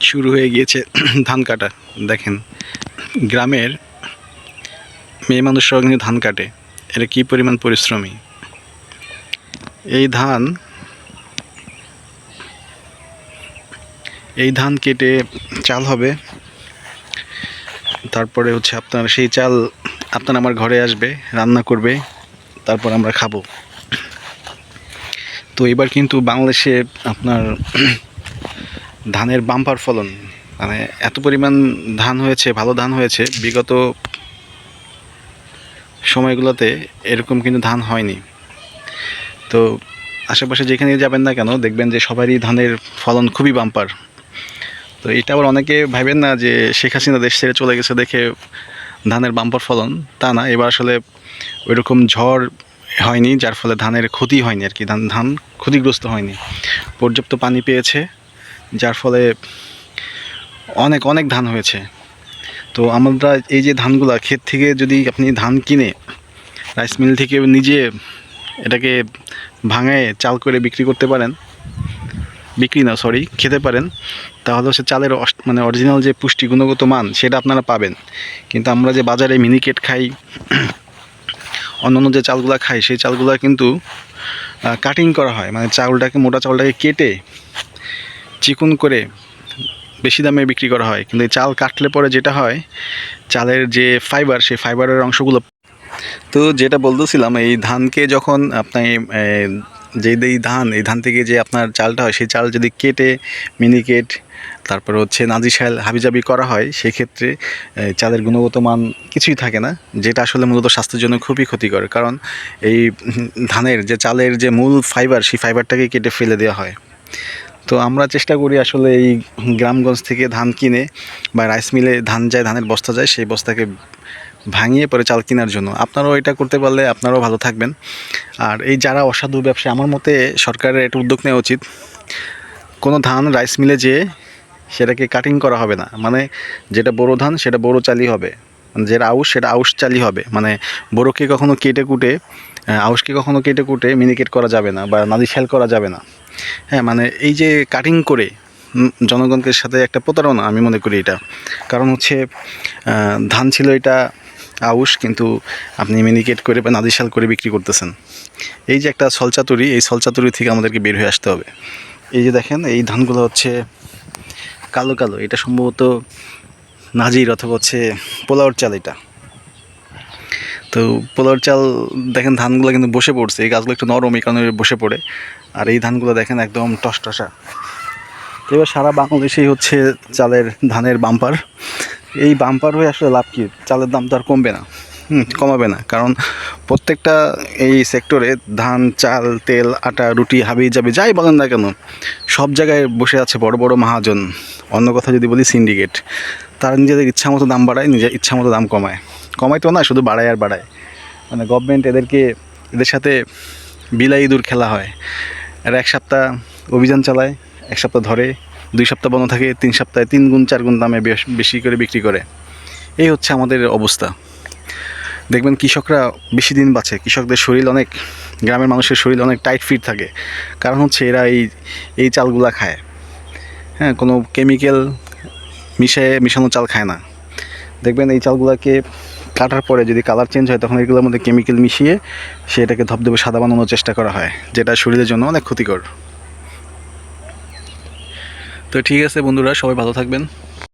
শুরু হয়ে গিয়েছে ধান কাটা। দেখেন গ্রামের মেয়ে মানুষরাও কিন্তু ধান কাটে, এটা কি পরিমাণ পরিশ্রমী। এই ধান কেটে চাল হবে, তারপরে হচ্ছে আপনার সেই চাল আপনার আমার ঘরে আসবে, রান্না করবে, তারপর আমরা খাবো। তো এবার কিন্তু বাংলাদেশে আপনার ধানের বাম্পার ফলন, মানে এত পরিমাণ ধান হয়েছে, ভালো ধান হয়েছে, বিগত সময়গুলোতে এরকম কিন্তু ধান হয়নি। তো আশেপাশে যেখানে যাবেন না কেন দেখবেন যে সবারই ধানের ফলন খুবই বাম্পার। তো এটা আবার অনেকে ভাবেন না যে শেখ হাসিনা দেশ ছেড়ে চলে গেছে দেখে ধানের বাম্পার ফলন, তা না। এবার আসলে ওইরকম ঝড় হয়নি, যার ফলে ধানের ক্ষতি হয়নি আর কি, ধান ক্ষতিগ্রস্ত হয়নি, পর্যাপ্ত পানি পেয়েছে, যার ফলে অনেক অনেক ধান হয়েছে। তো আমরা এই যে ধানগুলা ক্ষেত থেকে যদি আপনি ধান কিনে রাইস মিল থেকে নিজে এটাকে ভাঙায় চাল করে বিক্রি করতে পারেন, খেতে পারেন, তাহলে হচ্ছে চালের মানে অরিজিনাল যে পুষ্টি গুণগত মান সেটা আপনারা পাবেন। কিন্তু আমরা যে বাজারে মিনিকেট খাই, অন্যান্য যে চালগুলা খাই, সেই চালগুলা কিন্তু কাটিং করা হয়, মানে মোটা চাউলটাকে কেটে চিকন করে বেশি দামে বিক্রি করা হয়। কিন্তু এই চাল কাটলে পরে যেটা হয়, চালের যে ফাইবার, সেই ফাইবারের অংশগুলো। তো যেটা বলতেছিলাম, এই ধানকে যখন আপনি এই ধান থেকে যে আপনার চালটা হয়, সেই চাল যদি কেটে মিনিকেট, তারপর হচ্ছে নাজিশাল হাবিজাবি করা হয়, সেক্ষেত্রে চালের গুণগত মান কিছুই থাকে না, যেটা আসলে মূলত স্বাস্থ্যের জন্য খুবই ক্ষতিকর। কারণ এই ধানের যে চালের যে মূল ফাইবার, সেই ফাইবারটাকে কেটে ফেলে দেওয়া হয়। তো আমরা চেষ্টা করি আসলে এই গ্রামগঞ্জ থেকে ধান কিনে বা রাইস মিলে ধানের বস্তা যায়, সেই বস্তাকে ভাঙিয়ে পরে চাল কেনার জন্য। আপনারাও এটা করতে পারলে আপনারাও ভালো থাকবেন। আর এই যারা অসাধু ব্যবসা, আমার মতে সরকারের এটা উদ্যোগ নেওয়া উচিত, কোনো ধান রাইস মিলে যেয়ে সেটাকে কাটিং করা হবে না, মানে যেটা বড়ো ধান সেটা বড়ো চালই হবে, মানে যেটা আউশ সেটা আউশ চালই হবে। মানে বড়োকে কখনো আউশকে কখনো কেটে কুটে মিনিকেট করা যাবে না বা নাজিশাল করা যাবে না। হ্যাঁ, মানে এই যে কাটিং করে জনগণের সাথে একটা প্রতারণা আমি মনে করি এটা। কারণ হচ্ছে ধান ছিল এটা আউশ, কিন্তু আপনি মিনিকেট করে বা নাজিশাল করে বিক্রি করতেছেন। এই যে একটা ছলচাতুরি, এই ছলচাতুরি থেকে আমাদেরকে বের হয়ে আসতে হবে। এই যে দেখেন এই ধানগুলো হচ্ছে কালো কালো, এটা সম্ভবত নাজির অথবা হচ্ছে পোলাওর চাল এটা। তো পোলাওর চাল দেখেন ধানগুলো কিন্তু বসে পড়ছে, এই গাছগুলো একটু নরম, এই কারণে বসে পড়ে। আর এই ধানগুলো দেখেন একদম টসটসা। তো এবার সারা বাংলাদেশেই হচ্ছে ধানের বাম্পার। এই বাম্পার হয়ে আসলে লাভ কী? চালের দাম তো আর কমবে না, কমাবে না। কারণ প্রত্যেকটা এই সেক্টরে ধান, চাল, তেল, আটা, রুটি, হাবি যাবি যাই বলেন না কেন, সব জায়গায় বসে আছে বড় বড় মহাজন, অন্য কথা যদি বলি সিন্ডিকেট। তারা নিজেদের ইচ্ছা মতো দাম বাড়ায়, নিজের ইচ্ছা মতো দাম কমায় তো না, শুধু বাড়ায় আর বাড়ায়। মানে গভর্নমেন্ট এদের সাথে বিলাই ইঁদুর খেলা হয়। এরা এক সপ্তাহ অভিযান চালায়, এক সপ্তাহ ধরে, 2 সপ্তাহ বন্ধ থাকে, 3 সপ্তাহে 3 গুণ 4 গুণ দামে বেশি করে বিক্রি করে। এই হচ্ছে আমাদের অবস্থা। দেখবেন কৃষকরা বেশি দিন বাঁচে, কৃষকদের শরীর অনেক, গ্রামের মানুষের শরীর অনেক টাইট ফিট থাকে। কারণ হচ্ছে এরা এই চালগুলা খায়। হ্যাঁ, কোনো কেমিক্যাল মিশানো চাল খায় না। দেখবেন এই চালগুলোকে কাটার পরে যদি কালার চেঞ্জ হয়, তখন এগুলোর মধ্যে কেমিক্যাল মিশিয়ে সেটাকে ধবধবে সাদা বানানোর চেষ্টা করা হয়, যেটা শরীরের জন্য অনেক ক্ষতিকর। তো ঠিক আছে বন্ধুরা, সবাই ভালো থাকবেন।